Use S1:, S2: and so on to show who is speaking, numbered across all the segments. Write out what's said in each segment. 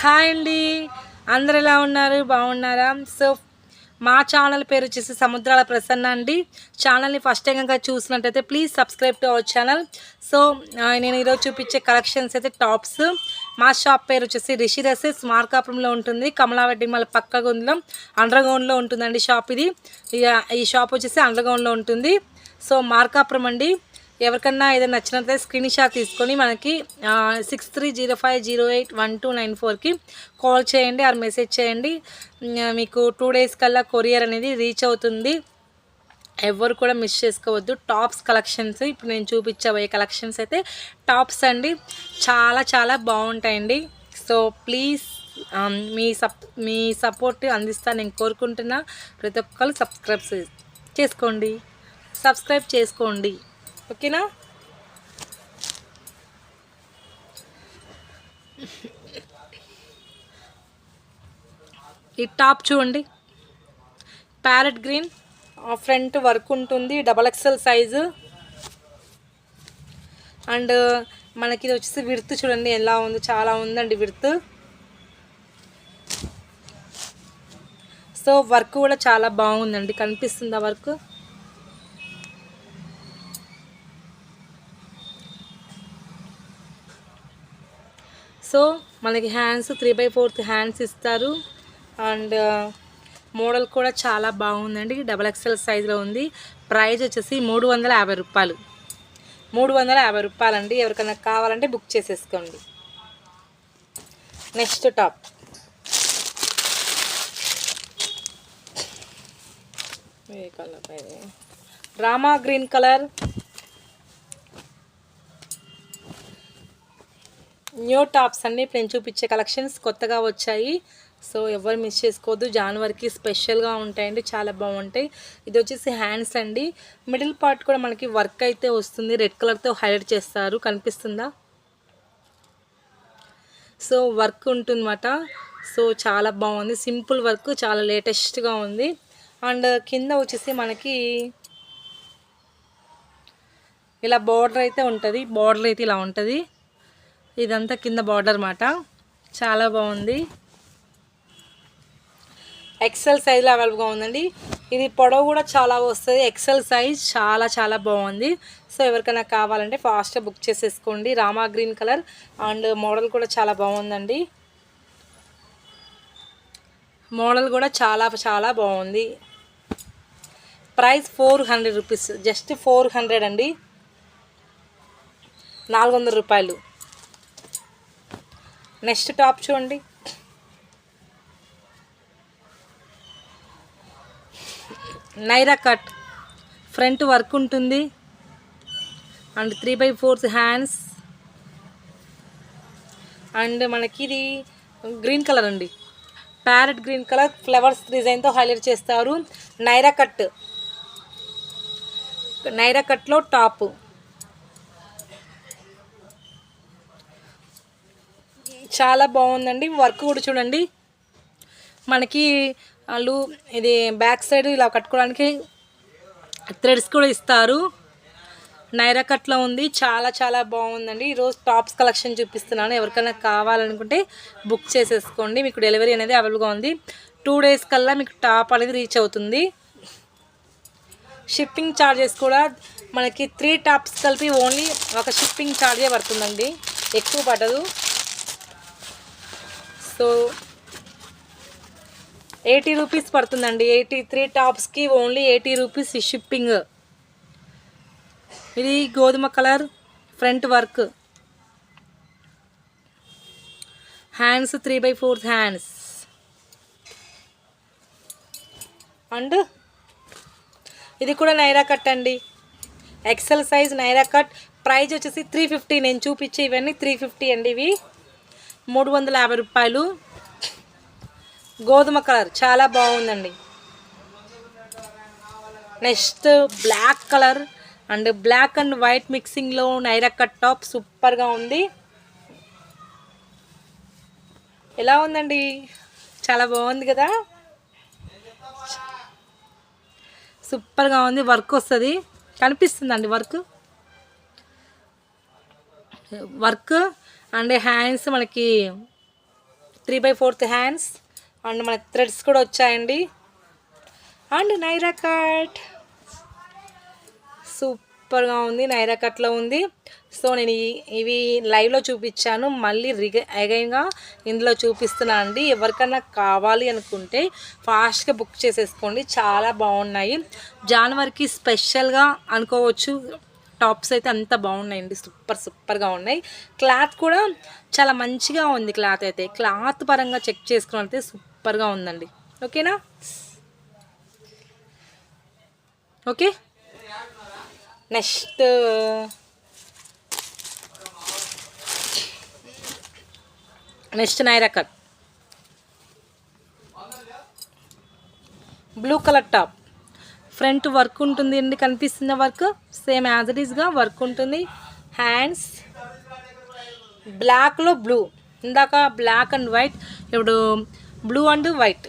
S1: Hi అండి, అందరు ఎలా ఉన్నారు? బాగున్నారా? సో మా ఛానల్ పేరు వచ్చేసి సముద్రాల ప్రసన్న అండి. ఛానల్ని ఫస్ట్ టైం కనుక చూసినట్టయితే please subscribe to our channel. So నేను ఈరోజు చూపించే కలెక్షన్స్ అయితే టాప్స్. మా షాప్ పేరు వచ్చేసి రిషి డ్రెస్సెస్, మార్కాపురంలో ఉంటుంది. కమలావడ్డి మళ్ళీ పక్క గుందులో అండర్గ్రౌండ్లో ఉంటుందండి షాప్. ఈ షాప్ వచ్చేసి అండర్గ్రౌండ్లో ఉంటుంది. సో మార్కాపురం అండి. ఎవరికన్నా ఏదైనా నచ్చినట్లయితే స్క్రీన్ షాట్ తీసుకొని మనకి 6305081294కి కాల్ చేయండి ఆర్ మెసేజ్ చేయండి. మీకు 2 days కల్లా కొరియర్ అనేది రీచ్ అవుతుంది. ఎవరు కూడా మిస్ చేసుకోవద్దు. టాప్స్ కలెక్షన్స్ ఇప్పుడు నేను చూపించబోయే కలెక్షన్స్ అయితే టాప్స్ అండి. చాలా చాలా బాగుంటాయండి. సో ప్లీజ్ మీ సపోర్ట్ అందిస్తా నేను కోరుకుంటున్నా. ప్రతి ఒక్కరు సబ్స్క్రైబ్ చేసుకోండి. ఓకేనా? ఈ టాప్ చూడండి, ప్యారెట్ గ్రీన్, ఫ్రంట్ వర్క్ ఉంటుంది, XXL సైజు. అండ్ మనకి ఇది వచ్చేసి విడ్త్ చూడండి ఎలా ఉంది, చాలా ఉందండి విడ్త్. సో వర్క్ కూడా చాలా బాగుందండి, కనిపిస్తుంది ఆ వర్క్. సో మనకి హ్యాండ్స్ 3/4 హ్యాండ్స్ ఇస్తారు. అండ్ మోడల్ కూడా చాలా బాగుందండి, XXL సైజులో ఉంది. ప్రైస్ వచ్చేసి 350 రూపాయలు. 350 రూపాయలండి. ఎవరికైనా కావాలంటే బుక్ చేసేసుకోండి. నెక్స్ట్ టాప్ ఏ కలర్ పైన Rama green colour, new tops అన్నీ ఇప్పుడు నేను చూపించే కలెక్షన్స్ కొత్తగా వచ్చాయి. సో ఎవరు మిస్ చేసుకోవద్దు. జాన్వరికి స్పెషల్గా ఉంటాయండి, చాలా బాగుంటాయి. ఇది వచ్చేసి హ్యాండ్స్ అండి. మిడిల్ పార్ట్ కూడా మనకి వర్క్ అయితే వస్తుంది, రెడ్ కలర్తో హైలైట్ చేస్తారు, కనిపిస్తుందా? సో వర్క్ ఉంటుందన్నమాట. సో చాలా బాగుంది, సింపుల్ వర్క్, చాలా లేటెస్ట్గా ఉంది. అండ్ కింద వచ్చేసి మనకి ఇలా బార్డర్ అయితే ఉంటుంది. బార్డర్ అయితే ఇలా ఉంటుంది. ఇదంతా కింద బార్డర్ అన్నమాట. చాలా బాగుంది. ఎక్సెల్ సైజ్లో అవైలబుల్గా ఉందండి. ఇది పొడవు కూడా చాలా వస్తుంది. ఎక్సెల్ సైజ్ చాలా చాలా బాగుంది. సో ఎవరికైనా కావాలంటే ఫాస్ట్గా బుక్ చేసేసుకోండి. Rama green colour and model కూడా చాలా బాగుందండి. మోడల్ కూడా చాలా చాలా బాగుంది. ప్రైస్ 400 రూపీస్, జస్ట్ 400 అండి, 400 రూపాయలు. నెక్స్ట్ టాప్ చూడండి, నైరా కట్, ఫ్రంట్ వర్క్ ఉంటుంది అండ్ 3/4 హ్యాండ్స్. అండ్ మనకి ఇది గ్రీన్ కలర్ అండి, ప్యారెట్ గ్రీన్ కలర్, ఫ్లవర్స్ డిజైన్తో హైలైట్ చేస్తారు. నైరా కట్లో టాపు చాలా బాగుందండి. వర్క్ కూడా చూడండి, మనకి వాళ్ళు ఇది బ్యాక్ సైడ్ ఇలా కట్టుకోవడానికి థ్రెడ్స్ కూడా ఇస్తారు. నైరా కట్లో ఉంది, చాలా చాలా బాగుందండి. ఈరోజు టాప్స్ కలెక్షన్ చూపిస్తున్నాను. ఎవరికైనా కావాలనుకుంటే బుక్ చేసేసుకోండి. మీకు డెలివరీ అనేది అవైలబుల్గా ఉంది. 2 days కల్లా మీకు టాప్ అనేది రీచ్ అవుతుంది. షిప్పింగ్ ఛార్జెస్ కూడా మనకి 3 టాప్స్ కలిపి ఓన్లీ ఒక షిప్పింగ్ ఛార్జే పడుతుందండి, ఎక్కువ పడదు. సో 80 రూపీస్ పడుతుందండి. 83 టాప్స్కి ఓన్లీ 80 రూపీస్ షిప్పింగ్. ఇది గోధుమ colour, front work, hands 3/4 hands. And ఇది కూడా నైరా కట్ అండి, XL size Naira cut. Price వచ్చేసి 350. నేను చూపించే ఇవన్నీ 350 అండి. ఇవి 350 రూపాయలు. గోధుమ కలర్ చాలా బాగుందండి. Next black colour and black and white మిక్సింగ్లో నైరా కట్ టాప్ సూపర్గా ఉంది. ఎలా ఉందండి? చాలా బాగుంది కదా, సూపర్గా ఉంది. వర్క్ వస్తుంది, కనిపిస్తుందండి వర్క్ అండ్ హ్యాండ్స్ మనకి 3/4 హ్యాండ్స్ అండ్ మనకి థ్రెడ్స్ కూడా వచ్చాయండి. అండ్ నైరా కట్ సూపర్గా ఉంది, నైరా కట్లో ఉంది. సో నేను ఇవి లైవ్లో చూపించాను, మళ్ళీ అగైన్గా ఇందులో చూపిస్తున్నాను అండి. ఎవరికన్నా కావాలి అనుకుంటే ఫాస్ట్గా బుక్ చేసేసుకోండి, చాలా బాగున్నాయి. జనవరికి స్పెషల్గా అనుకోవచ్చు. టాప్స్ అయితే అంత బాగున్నాయండి, సూపర్గా ఉన్నాయి. క్లాత్ కూడా చాలా మంచిగా ఉంది. క్లాత్ అయితే క్లాత్ పరంగా చెక్ చేసుకున్నట్లయితే సూపర్గా ఉందండి. ఓకేనా? Okay, next Naira cut blue colour top. Front work ఉంటుంది అండి, కనిపిస్తున్న వర్క్ సేమ్ యాజ్ ఇట్ ఈస్గా వర్క్ ఉంటుంది. హ్యాండ్స్ బ్లాక్లో బ్లూ, ఇందాక బ్లాక్ అండ్ వైట్, ఇప్పుడు బ్లూ అండ్ వైట్.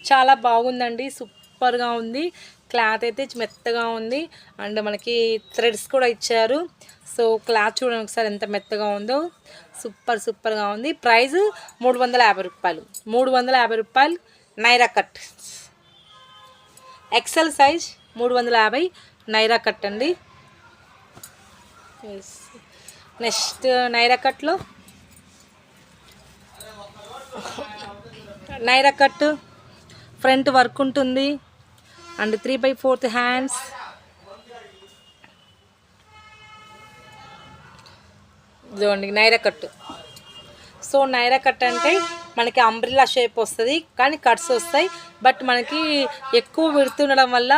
S1: చాలా బాగుందండి, సూపర్గా ఉంది. క్లాత్ అయితే మెత్తగా ఉంది అండ్ మనకి థ్రెడ్స్ కూడా ఇచ్చారు. సో క్లాత్ చూడండి ఒకసారి ఎంత మెత్తగా ఉందో, సూపర్గా ఉంది. ప్రైస్ 350 రూపాయలు. 350 రూపాయలు Naira cut. XL size 350 Naira cut అండి. నెక్స్ట్ నైరా కట్లో నైరా కట్ ఫ్రంట్ వర్క్ ఉంటుంది అండ్ 3/4 హ్యాండ్స్. ఇదిగోండి Naira cut. So Naira cut అంటే మనకి అంబ్రిల్లా షేప్ వస్తుంది, కానీ కట్స్ వస్తాయి. బట్ మనకి ఎక్కువ విడుతుండడం వల్ల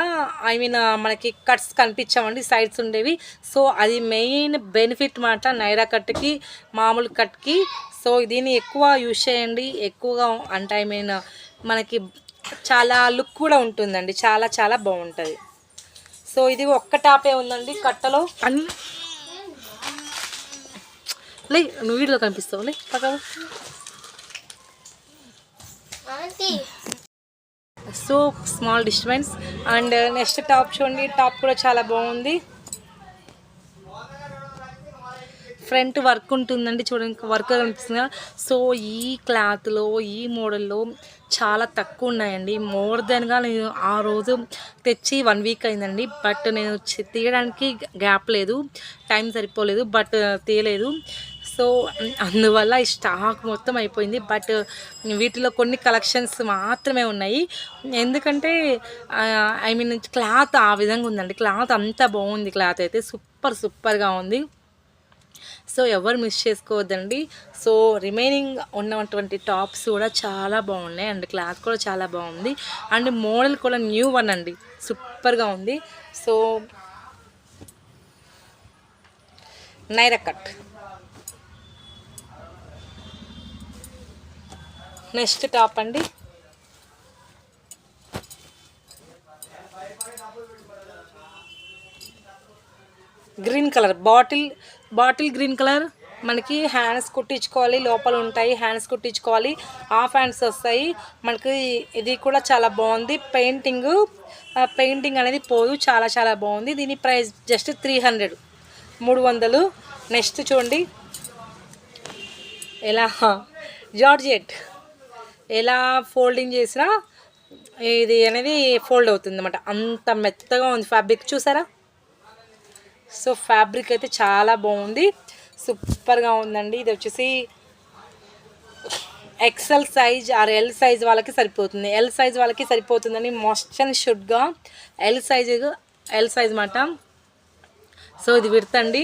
S1: మనకి కట్స్ కనిపించవండి, సైడ్స్ ఉండేవి. సో అది మెయిన్ బెనిఫిట్ మాట నైరా కట్కి, మామూలు కట్కి. సో దీన్ని ఎక్కువ యూజ్ చేయండి, ఎక్కువగా అంటే మనకి చాలా లుక్ కూడా ఉంటుందండి, చాలా బాగుంటుంది. సో ఇది ఒక్క టాపే ఉందండి కట్టలో. లే నువ్వు వీడియోలో కనిపిస్తావు, లే పక్క. So small disturbance. And next top చూడండి, టాప్ కూడా చాలా బాగుంది. ఫ్రంట్ వర్క్ ఉంటుందండి, చూడండి వర్క్ కనిపిస్తుంది. సో ఈ క్లాత్లో ఈ మోడల్లో చాలా తక్కువ ఉన్నాయండి. మోర్ దెన్గా నేను ఆ రోజు తెచ్చి 1 వీక్ అయిందండి. బట్ నేను తీయడానికి గ్యాప్ లేదు, టైం సరిపోలేదు, బట్ తీయలేదు. సో అందువల్ల ఈ స్టాక్ మొత్తం అయిపోయింది. బట్ వీటిలో కొన్ని కలెక్షన్స్ మాత్రమే ఉన్నాయి. ఎందుకంటే క్లాత్ ఆ విధంగా ఉందండి. క్లాత్ అంతా బాగుంది, క్లాత్ అయితే సూపర్గా ఉంది. సో ఎవరు మిస్ చేసుకోవద్దండి. సో రిమైనింగ్ ఉన్నటువంటి టాప్స్ కూడా చాలా బాగున్నాయి అండ్ క్లాత్ కూడా చాలా బాగుంది అండ్ మోడల్ కూడా న్యూ వన్ అండి, సూపర్గా ఉంది. So Naira cut. Next top అండి, green colour, bottle green colour. మనకి హ్యాండ్స్ కుట్టించుకోవాలి, లోపల ఉంటాయి హ్యాండ్స్ కుట్టించుకోవాలి, హాఫ్ హ్యాండ్స్ వస్తాయి మనకి. ఇది కూడా చాలా బాగుంది. పెయింటింగ్ అనేది పోదు, చాలా బాగుంది. దీని ప్రైస్ జస్ట్ 300. నెక్స్ట్ చూడండి, ఎలా జార్జెట్ ఎలా ఫోల్డింగ్ చేసినా ఇది అనేది ఫోల్డ్ అవుతుంది అన్నమాట, అంత మెత్తగా ఉంది. ఫ్యాబ్రిక్ చూసారా? సో ఫ్యాబ్రిక్ అయితే చాలా బాగుంది, సూపర్గా ఉందండి. ఇది వచ్చేసి XL size or L size వాళ్ళకి సరిపోతుంది. ఎల్ సైజ్ వాళ్ళకి సరిపోతుందని మస్ట్ అండ్ షుడ్గా ఎల్ సైజ్ మాట. సో ఇది విడతండి.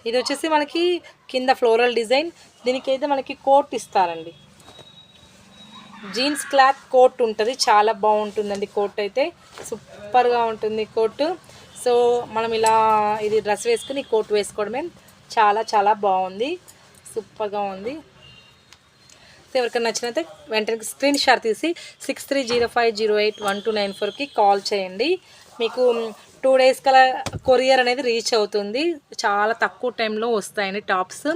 S1: ఇది వచ్చేసి మనకి కింద ఫ్లోరల్ డిజైన్. దీనికైతే మనకి కోట్ ఇస్తారండి, జీన్స్ క్లాత్ కోట్ ఉంటుంది, చాలా బాగుంటుందండి. కోట్ అయితే సూపర్గా ఉంటుంది కోట్. సో మనం ఇలా ఇది డ్రెస్ వేసుకుని కోట్ వేసుకోవడమే, చాలా బాగుంది, సూపర్గా ఉంది. సో ఎవరికైనా నచ్చినైతే వెంటనే స్క్రీన్ షాట్ తీసి 6305081294కి కాల్ చేయండి. మీకు 2 days కల్లా కొరియర్ అనేది రీచ్ అవుతుంది. చాలా తక్కువ టైంలో వస్తాయండి టాప్స్.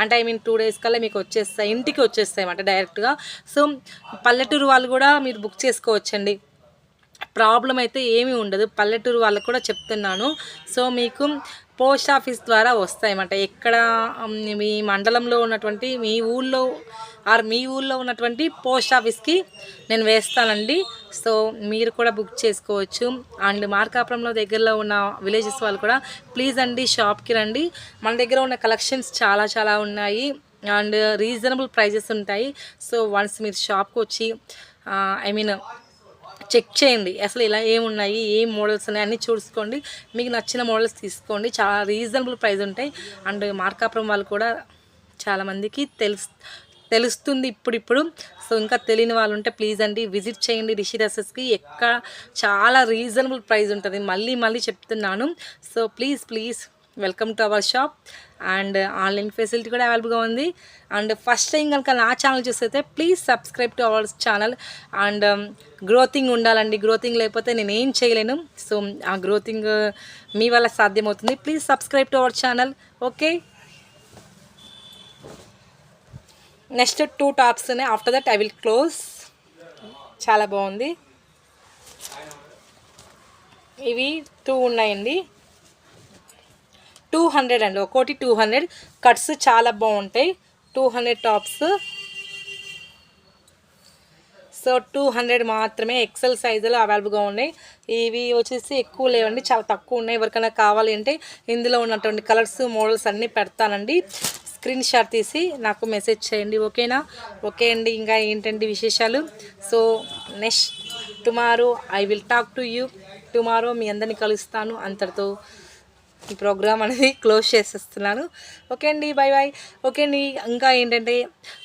S1: అంటే 2 days కల్లా మీకు వచ్చేస్తాయి, ఇంటికి వచ్చేస్తాయి అన్నమాట డైరెక్ట్గా. సో పల్లెటూరు వాళ్ళు కూడా మీరు బుక్ చేసుకోవచ్చండి, ప్రాబ్లం అయితే ఏమీ ఉండదు. పల్లెటూరు వాళ్ళకు కూడా చెప్తున్నాను. సో మీకు పోస్ట్ ఆఫీస్ ద్వారా వస్తాయన్నమాట. ఎక్కడ మీ మండలంలో ఉన్నటువంటి మీ ఊళ్ళో ఉన్నటువంటి పోస్ట్ ఆఫీస్కి నేను వేస్తానండి. సో మీరు కూడా బుక్ చేసుకోవచ్చు. అండ్ మార్కాపురంలో దగ్గరలో ఉన్న విలేజెస్ వాళ్ళు కూడా ప్లీజ్ అండి షాప్కి రండి. మన దగ్గర ఉన్న కలెక్షన్స్ చాలా ఉన్నాయి అండ్ రీజనబుల్ ప్రైజెస్ ఉంటాయి. సో వన్స్ మీరు షాప్కి వచ్చి చెక్ చేయండి అసలు ఇలా ఏమున్నాయి, ఏం మోడల్స్ ఉన్నాయి అన్నీ చూసుకోండి. మీకు నచ్చిన మోడల్స్ తీసుకోండి. చాలా రీజనబుల్ ప్రైస్ ఉంటాయి. అండ్ మార్కాపురం వాళ్ళు కూడా చాలామందికి తెలుస్తుంది ఇప్పుడు. సో ఇంకా తెలియని వాళ్ళు ఉంటే ప్లీజ్ అండి విజిట్ చేయండి రిషి డ్రెస్సెస్కి. చాలా రీజనబుల్ ప్రైస్ ఉంటుంది. మళ్ళీ చెప్తున్నాను. So please welcome to our shop. And online facility కూడా అవైలబుల్గా ఉంది. అండ్ ఫస్ట్ టైం కనుక నా ఛానల్ చూస్తే please subscribe to our channel. And గ్రోతింగ్ ఉండాలండి. గ్రోతింగ్ లేకపోతే నేను ఏం చేయలేను. సో ఆ గ్రోతింగ్ మీ వల్ల సాధ్యమవుతుంది. Please subscribe to our channel. Okay, next 2 tops ఉన్నాయి. After that I will close. చాలా బాగుంది. ఇవి 2 ఉన్నాయండి. 200 అండి, ఒక్కోటి 200. కట్స్ చాలా బాగుంటాయి. 200 టాప్స్. సో 200 మాత్రమే. ఎక్సెల్ సైజులో అవైలబుల్గా ఉన్నాయి. ఇవి వచ్చేసి ఎక్కువ లేవండి, చాలా తక్కువ ఉన్నాయి. ఎవరికైనా కావాలి అంటే ఇందులో ఉన్నటువంటి కలర్స్ మోడల్స్ అన్నీ పెడతానండి. స్క్రీన్ షాట్ తీసి నాకు మెసేజ్ చేయండి. ఓకేనా? ఓకే అండి. ఇంకా ఏంటండి విశేషాలు? So next tomorrow I will talk to you. Tomorrow మీ అందరినీ కలుస్తాను. అంతటితో ఈ ప్రోగ్రామ్ అనేది క్లోజ్ చేసేస్తున్నాను. ఓకే అండి, బాయ్. ఓకే అండి. ఇంకా ఏంటంటే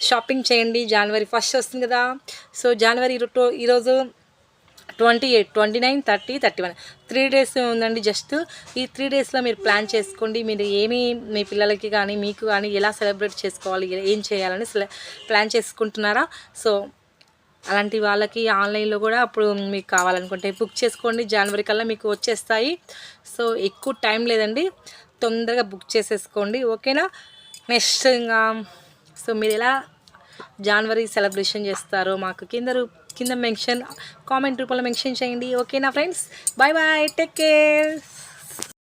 S1: షాపింగ్ చేయండి. January 1st వస్తుంది కదా. సో జనవరి ఈరోజు 28, 29, 30, 31 3 డేస్ ఉందండి. జస్ట్ ఈ 3 డేస్లో మీరు ప్లాన్ చేసుకోండి. మీరు మీ పిల్లలకి కానీ మీకు కానీ ఎలా సెలబ్రేట్ చేసుకోవాలి, ఏం చేయాలని ప్లాన్ చేసుకుంటున్నారా? సో అలాంటి వాళ్ళకి ఆన్లైన్లో కూడా అప్పుడు మీకు కావాలనుకుంటే బుక్ చేసుకోండి. జనవరి కల్లా మీకు వచ్చేస్తాయి. సో ఎక్కువ టైం లేదండి, తొందరగా బుక్ చేసేసుకోండి. ఓకేనా? నెక్స్ట్ ఇంకా సో మీరు ఎలా జనవరి సెలబ్రేషన్ చేస్తారో మాకు కింద కామెంట్ రూపంలో మెన్షన్ చేయండి. ఓకేనా ఫ్రెండ్స్? Bye, take care.